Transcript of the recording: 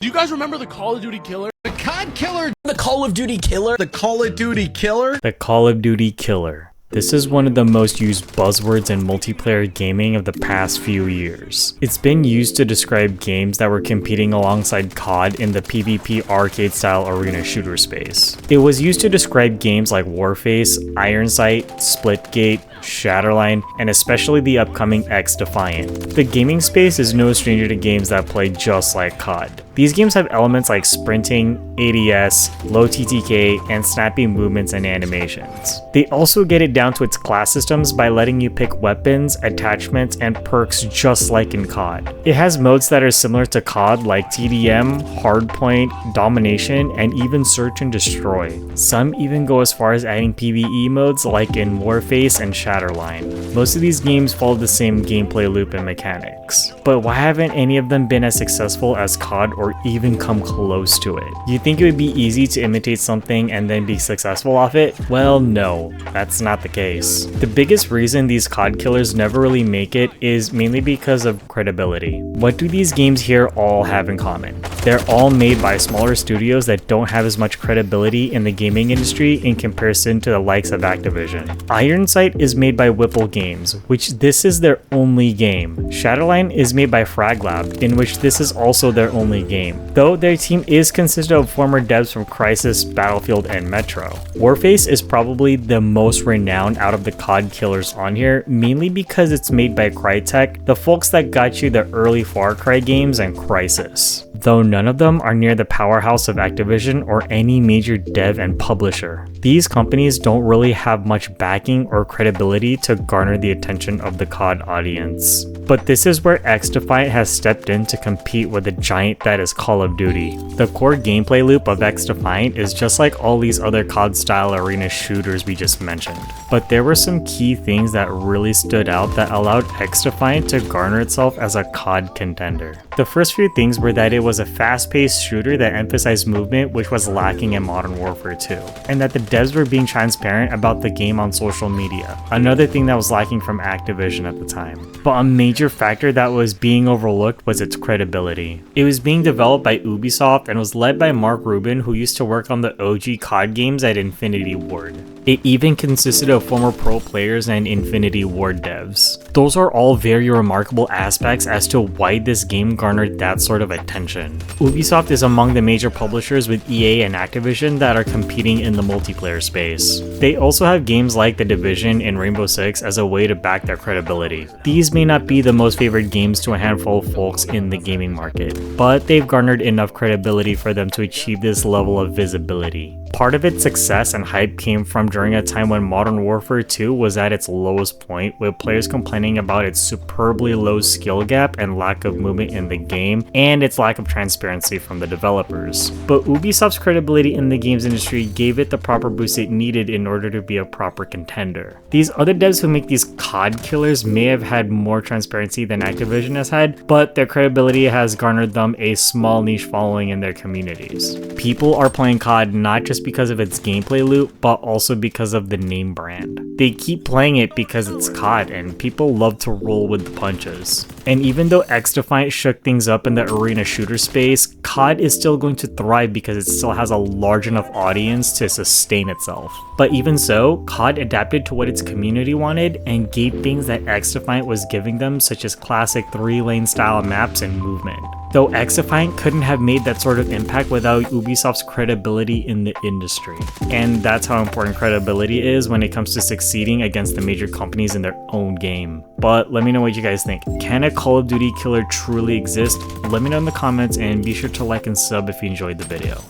Do you guys remember the Call of Duty Killer? The COD Killer! The Call of Duty Killer? The Call of Duty Killer? The Call of Duty Killer. This is one of the most used buzzwords in multiplayer gaming of the past few years. It's been used to describe games that were competing alongside COD in the PvP arcade-style arena shooter space. It was used to describe games like Warface, Iron Sight, Splitgate, Shatterline, and especially the upcoming XDefiant. The gaming space is no stranger to games that play just like COD. These games have elements like sprinting, ADS, low TTK, and snappy movements and animations. They also get it down to its class systems by letting you pick weapons, attachments, and perks just like in COD. It has modes that are similar to COD like TDM, Hardpoint, Domination, and even Search and Destroy. Some even go as far as adding PvE modes like in Warface and Shatterline. Most of these games follow the same gameplay loop and mechanics. But why haven't any of them been as successful as COD or even come close to it? You think it would be easy to imitate something and then be successful off it? Well, no, that's not the case. The biggest reason these COD killers never really make it is mainly because of credibility. What do these games here all have in common? They're all made by smaller studios that don't have as much credibility in the gaming industry in comparison to the likes of Activision. Iron Sight is made by Whipple Games, which this is their only game. Shatterline is made by Frag Lab, in which this is also their only game, though their team is consisted of former devs from Crysis, Battlefield, and Metro. Warface is probably the most renowned out of the COD killers on here, mainly because it's made by Crytek, the folks that got you the early Far Cry games and Crysis, though none of them are near the powerhouse of Activision or any major dev and publisher. These companies don't really have much backing or credibility to garner the attention of the COD audience. But this is where XDefiant has stepped in to compete with the giant that is Call of Duty. The core gameplay loop of XDefiant is just like all these other COD-style arena shooters we just mentioned. But there were some key things that really stood out that allowed XDefiant to garner itself as a COD contender. The first few things were that it was a fast-paced shooter that emphasized movement, which was lacking in Modern Warfare 2, and that the devs were being transparent about the game on social media, another thing that was lacking from Activision at the time. But a major factor that was being overlooked was its credibility. It was being developed by Ubisoft and was led by Mark Rubin, who used to work on the OG COD games at Infinity Ward. It even consisted of former pro players and Infinity Ward devs. Those are all very remarkable aspects as to why this game garnered that sort of attention. Ubisoft is among the major publishers with EA and Activision that are competing in the multiplayer space. They also have games like The Division and Rainbow Six as a way to back their credibility. These may not be the most favorite games to a handful of folks in the gaming market, but they've garnered enough credibility for them to achieve this level of visibility. Part of its success and hype came from during a time when Modern Warfare 2 was at its lowest point, with players complaining about its superbly low skill gap and lack of movement in the game, and its lack of transparency from the developers. But Ubisoft's credibility in the games industry gave it the proper boost it needed in order to be a proper contender. These other devs who make these COD killers may have had more transparency than Activision has had, but their credibility has garnered them a small niche following in their communities. People are playing COD not just because of its gameplay loop, but also because of the name brand. They keep playing it because it's COD, and people love to roll with the punches. And even though XDefiant shook things up in the arena shooter space, COD is still going to thrive because it still has a large enough audience to sustain itself. But even so, COD adapted to what its community wanted and gave things that XDefiant was giving them, such as classic 3-lane style maps and movement. Though XDefiant couldn't have made that sort of impact without Ubisoft's credibility in the industry. And that's how important credibility is when it comes to succeeding against the major companies in their own game. But let me know what you guys think. Can a Call of Duty killer truly exist? Let me know in the comments, and be sure to like and sub if you enjoyed the video.